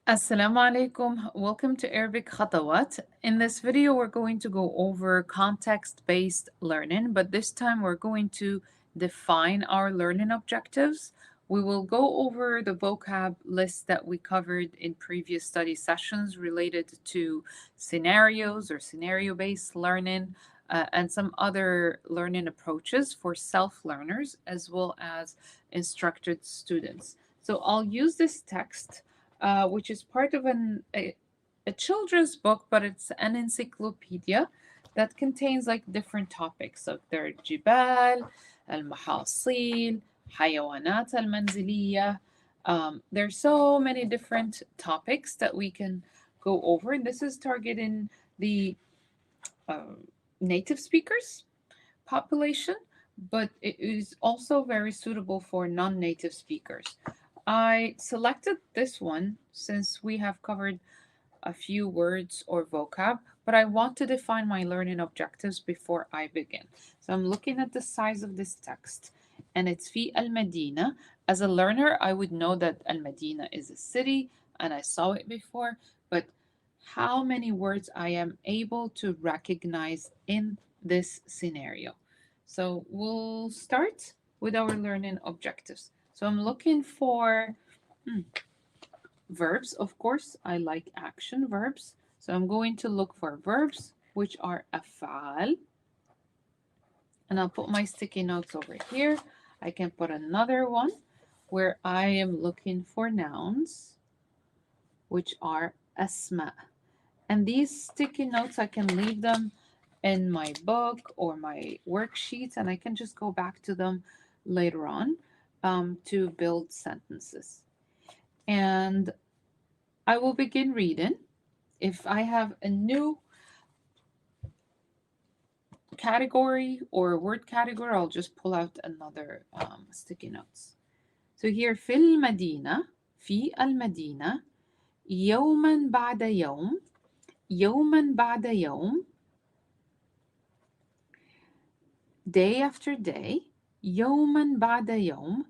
Assalamu alaikum. Welcome to Arabic Khatawat. In this video, we're going to go over context-based learning, but this time we're going to define our learning objectives. We will go over the vocab list that we covered in previous study sessions related to scenarios or scenario-based learning and some other learning approaches for self-learners as well as instructed students. So I'll use this text which is part of a children's book, but it's an encyclopedia that contains like different topics. So there are الجبال, المحاصيل, حيوانات المنزلية. There's so many different topics that we can go over. And this is targeting the uh, native speakers population, but it is also very suitable for non-native speakers. I selected this one since we have covered a few words or vocab, but I want to define my learning objectives before I begin. So I'm looking at the size of this text, and it's fi al-Madina. As a learner, I would know that al-Madina is a city, and I saw it before, but how many words I am able to recognize in this scenario. So we'll start with our learning objectives. So I'm looking for verbs. Of course, I like action verbs. So I'm going to look for verbs, which are af'al. And I'll put my sticky notes over here. I can put another one where I am looking for nouns, which are asma. And these sticky notes, I can leave them in my book or my worksheets, and I can just go back to them later on to build sentences. And I will begin reading. If I have a new category or word category, I'll just pull out another sticky notes. So here, في المدينة, في المدينة, يوما بعد يوم, يوما بعد يوم, day after day, يوما بعد يوم,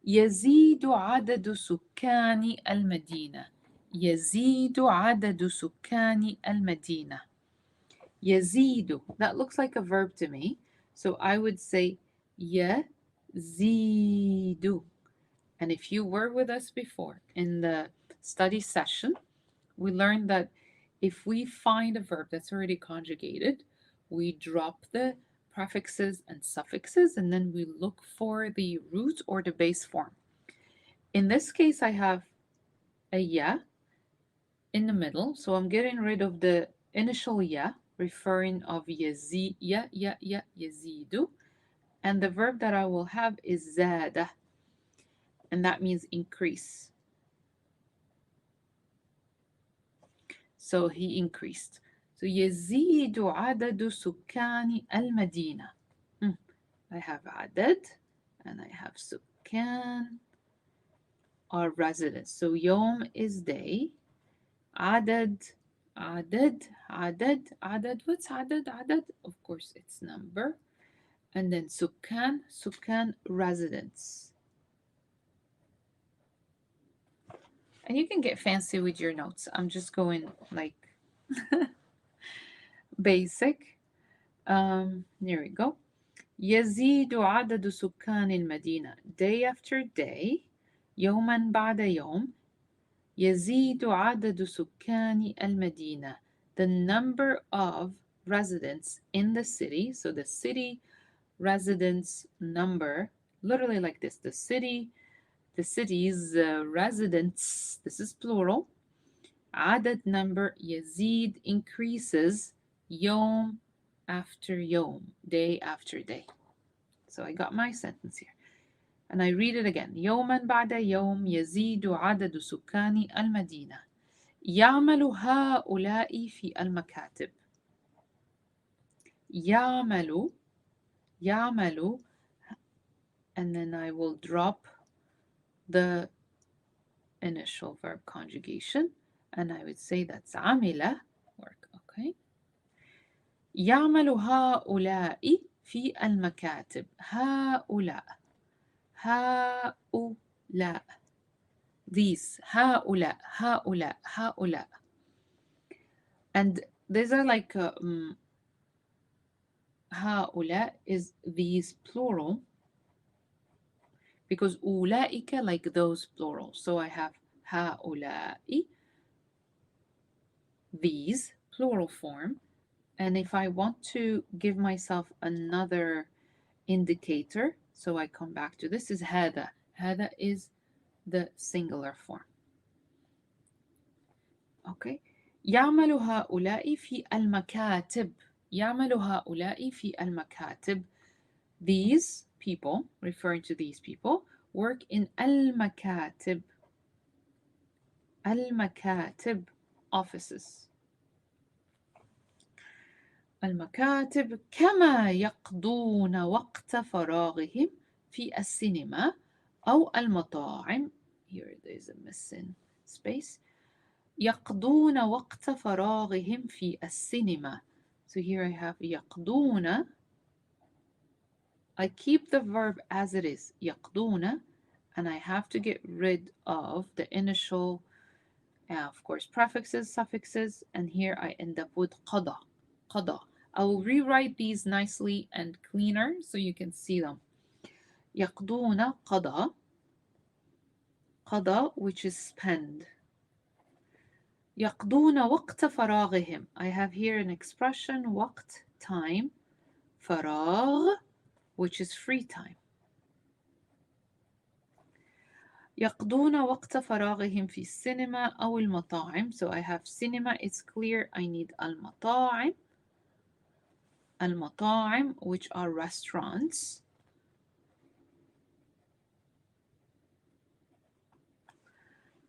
يزيد عدد سكان المدينة. يزيد عدد سكان المدينة. يزيد. That looks like a verb to me. So I would say يزيد. And if you were with us before in the study session, we learned that if we find a verb that's already conjugated, we drop the prefixes and suffixes and then we look for the root or the base form. In this case, I have a ya in the middle, so I'm getting rid of the initial ya, referring of yazi, yazidu, and the verb that I will have is zada, and that means increase. So he increased. So يزيد عدد سكان المدينة. I have عدد and I have سكان are residents. So يوم is day. عدد عدد عدد عدد. What's عدد عدد? Of course it's number. And then سكان سكان residents. And you can get fancy with your notes. I'm just going like basic. Here we go. يزيد عدد سكان المدينة day after day يوما بعد يوم يزيد عدد سكان المدينة. The number of residents in the city, so the city residents number, literally like this, the city's residents, this is plural. عدد number يزيد increases يوم after يوم, day after day. So I got my sentence here. And I read it again. يوما بعد يوم يزيد عدد سكان المدينة. يعمل هؤلاء في المكاتب. يعمل and then I will drop the initial verb conjugation and I would say that's عمل work, okay? يعمل هؤلاء في المكاتب. هؤلاء these هؤلاء هؤلاء هؤلاء. And these are like هؤلاء is these plural because أولئك like those plural. So I have هؤلاء, these plural form. And if I want to give myself another indicator, so I come back to this is هذا. هذا is the singular form. Okay. يعمل هؤلاء في المكاتب. يعمل هؤلاء في المكاتب. These people, referring to these people, work in المكاتب. المكاتب, offices. المكاتب كما يقضون وقت فراغهم في السينما أو المطاعم. Here there is a missing space. يقضون وقت فراغهم في السينما. So here I have يقضون. I keep the verb as it is, يقضون, and I have to get rid of the initial, of course, prefixes, suffixes, and here I end up with قضى. قضى. I will rewrite these nicely and cleaner so you can see them. يقضون قضى. قضى, which is spend. يقضون وقت فراغهم. I have here an expression, وقت, time, فراغ, which is free time. يقضون وقت فراغهم في السينما أو المطاعم. So I have cinema, it's clear. I need المطاعم. المطاعم, which are restaurants.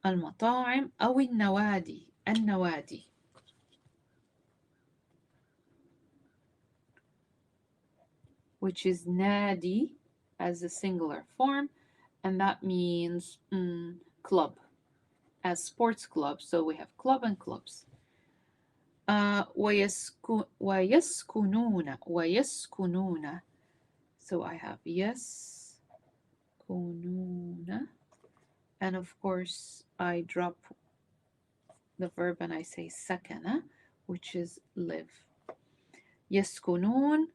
المطاعم أو النوادي. النوادي. Which is نادي as a singular form, and that means club, as sports club. So we have club and clubs. ويسكنون. ويسكنون. So I have يسكنون. And of course, I drop the verb and I say سكن, which is live. يسكنون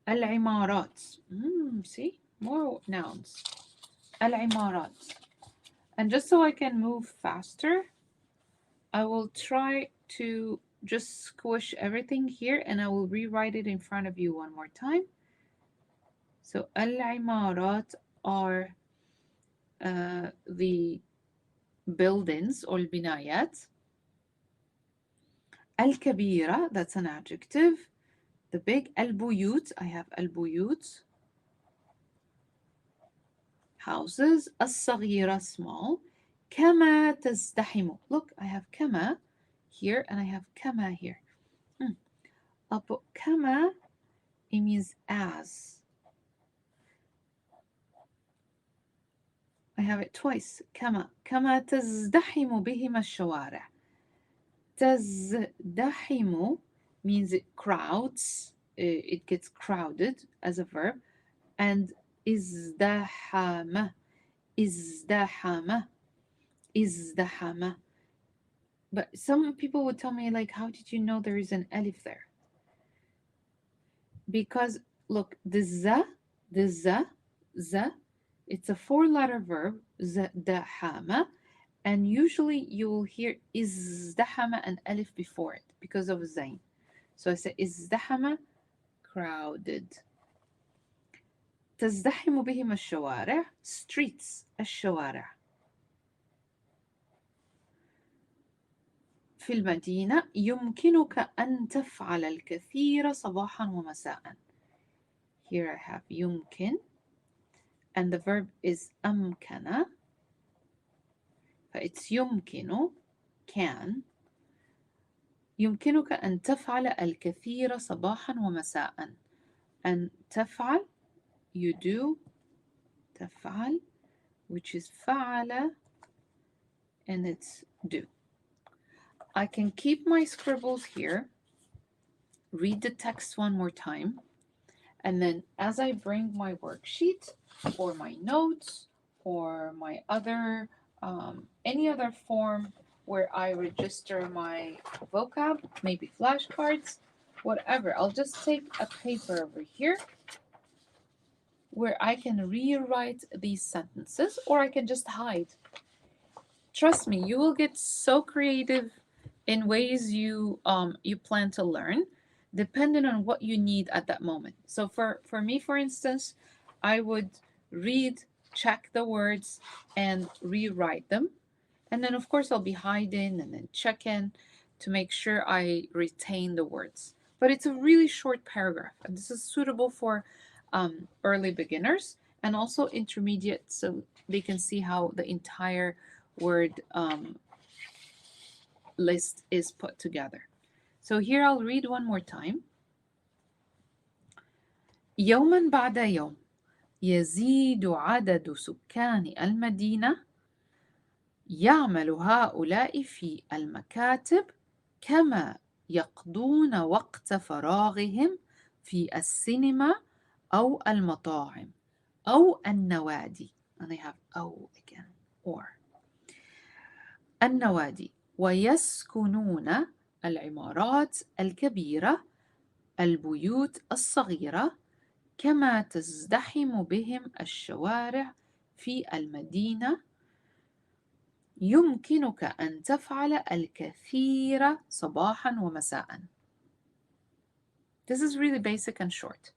العمارات. See, more nouns. العمارات. And just so I can move faster, I will try to just squish everything here and I will rewrite it in front of you one more time. So العمارات are the buildings or البنايات. الكبيرة, that's an adjective. The big. البيوت, I have البيوت, houses. الصغيرة, small. كما تزدحم. Look, I have كما here and I have كما here. I'll put كما, it means as. I have it twice. كما. كما تزدحم بهم الشوارع. تزدحم means it crowds, it gets crowded as a verb. And ازدحم. ازدحم. ازدحم. But some people would tell me, like, how did you know there is an alif there? Because look, the za, it's a 4-letter verb, زدحم, and usually you will hear ازدحم and alif before it because of zain. So I say ازدحم, crowded. تزدحم بهم الشوارع, streets, الشوارع. في المدينة يمكنك أن تفعل الكثير صباحا ومساء. Here I have يمكن, and the verb is أمكن. فإتس يمكن, can. يمكنك أن تفعل الكثير صباحا ومساء. And تفعل, you do. تفعل, which is فعل, and it's do. I can keep my scribbles here, read the text one more time, and then as I bring my worksheet or my notes or my other any other form where I register my vocab, maybe flashcards, whatever. I'll just take a paper over here where I can rewrite these sentences, or I can just hide. Trust me, you will get so creative in ways you plan to learn, depending on what you need at that moment. So for me, for instance, I would read, check the words, and rewrite them. And then, of course, I'll be hiding and then check in to make sure I retain the words. But it's a really short paragraph, and this is suitable for early beginners and also intermediate, so they can see how the entire word list is put together. So here I'll read one more time. يوما بعد يوم يزيد عدد سكان المدينة. يعمل هؤلاء في المكاتب كما يقضون وقت فراغهم في السينما أو المطاعم أو النوادي. And I have أو again or النوادي. ويسكنون العمارات الكبيرة، البيوت الصغيرة، كما تزدحم بهم الشوارع في المدينة. يمكنك أن تفعل الكثير صباحا ومساء. This is really basic and short.